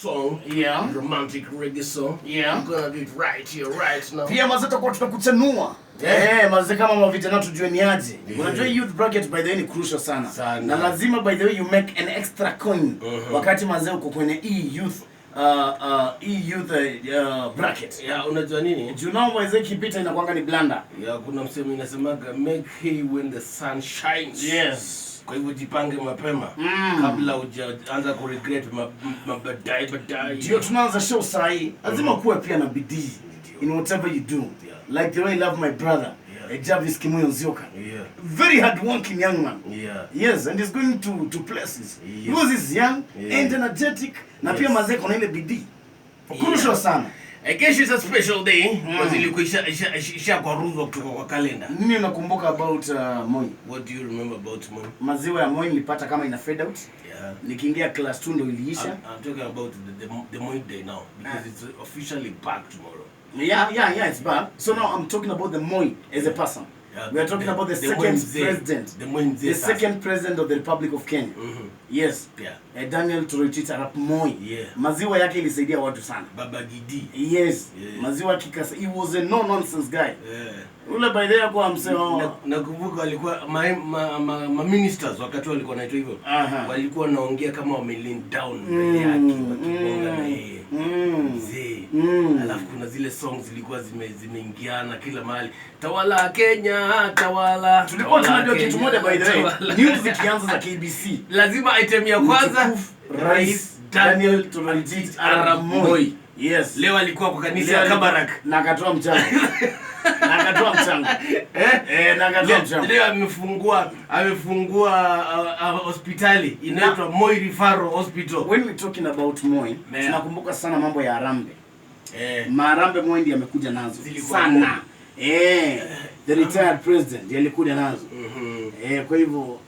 song. Yeah. Romantic reggae song. Yeah. I'm gonna do it right here, right now. Pia mazeta kwa tunakuchanua. Mazee kama mavijana tujue ni aje. Unajua youth bracket by the way ni crucial sana. Na lazima by the way you make an extra coin wakati mazee uko kwenye youth bracket. Yeah, unajua nini? You know mazee kipita inakuanga ni blanda. Yeah, kuna msemo inasemaga make hay when the sun shines. Yes. Kwa hivyo jipange mapema kabla hujaanza ku regret baadaye. Ndio tunaanza show sahi. Lazima kuwe pia na bidii in whatever you do. Like the way I love my brother, Jarvis Kimuyo Nzioka. Very hard working young man. Yes, and he's going to places. Because he's young and energetic. Na pia mazee kuna ile bidii. Crucial sana. Kesho is a special day because ilikuwa isha kwa ruzo kutoka kwa kalenda. Nini unakumbuka about Moi? What do you remember about Moi? Maziwa ya Moi nilipata kama ina fade out. Nikiingia class 2 ndo iliisha. I'm talking about the Moi day now because it's officially back tomorrow. Yeah, it's back. So now I'm talking about the Moi as a person. We are talking about the second president. The second president of the Republic of Kenya. Yes. Daniel Toroitich Arap Moi. Maziwa yake ilisaidia watu sana. Baba Gidi. Yes. Maziwa kikasa. He was a no-nonsense guy. Ule by the way kwa mseo. Nakumbuka walikuwa ma ministers wakati walikuwa naitwa hivyo. Walikuwa naongea kama wame lean down mbele yake wakibonga na yeye. Alafu kuna zile songs zilikuwa zimeingiana kila mahali. Tawala Kenya, tawala. Tulikuwa tunajua kitu moja by the way. News ikianza za KBC. Lazima item ya kwanza Rais Daniel Toroitich Arap Moi. Yes. Leo alikuwa kwa kanisa ya Kabarak na akatoa mchanga. Nakatoa mchanga. Nakatoa mchanga. Leo amefungua hospitali inaitwa Moi Referral Hospital. When we talking about Moi, tunakumbuka sana mambo ya Harambee. Maharambee Moi ndiye amekuja nazo sana. The retired president alikuja nazo. Kwa hivyo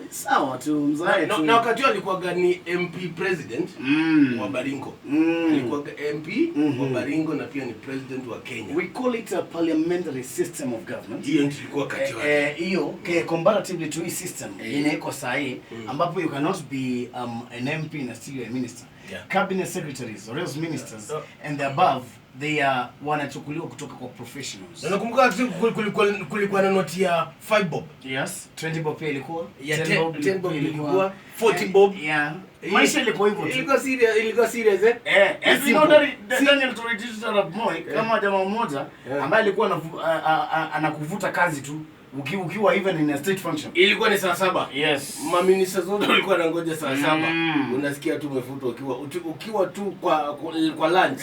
sawa tu mzae tu. Na wakati alikuwa gani MP president wa Baringo. Alikuwa MP wa Baringo na pia ni president wa Kenya. We call it a parliamentary system of government. Hiyo ilikuwa kati wake. Hiyo comparatively to his system inaiko sahi ambapo you cannot be an MP and still a minister. Cabinet secretaries or else ministers and the above they are wanachukuliwa kutoka kwa professionals. Nakumbuka kulikuwa na noti ya 5 bob. Yes, 20 bob pia ilikuwa. 10 bob ilikuwa 40 bob. Maisha ilikuwa hivyo tu. Ilikuwa serious As you know Daniel Toroitich Arap Moi kama jamaa mmoja ambaye alikuwa anakuvuta kazi tu. Ukiwa even in a state function. Ilikuwa ni saa 7. Yes. Maministers wote walikuwa wanangoja saa 7. Unasikia tu umefutwa ukiwa tu kwa lunch.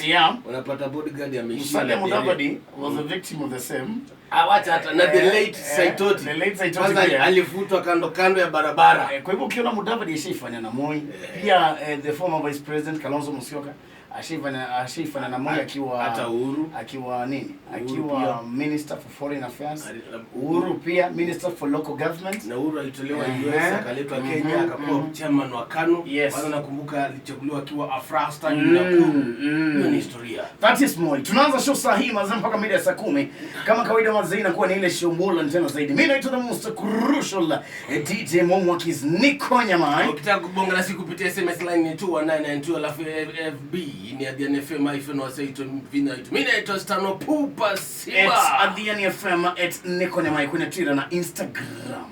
Unapata bodyguard ameishia. Musalia Mudavadi was a victim of the same. Awacha hata na the late Saitoti. Kwanza alifutwa kando ya barabara. Kwa hivyo ukiona Mudavadi ashifanya na Moi, pia the former vice president Kalonzo Musyoka ashifanya na Moi akiwa hata Uhuru akiwa akiwa minister for foreign affairs. Uhuru pia minister for local government. Na Uhuru alitolewa US akaletwa Kenya akakuwa chairman wa KANU. Bado nakumbuka alichaguliwa akiwa Afrasta Nakuru. Hiyo ni historia. That is Moi. Tunaanza show saa hii mazam mpaka mida ya saa 10. Kama kawaida mazee inakuwa ni ile show bora tena zaidi. Mimi naitwa the most crucial DJ Momwakis Niko Nyama. Ukitaka kubonga na siku kupitia SMS line ni 21992 alafu FB ni Adhiani FM iPhone wasaito vina itu. Mimi naitwa Stano Pupa Simba. It's Adhiani FM at Niko Nyama kwenye Twitter na Instagram.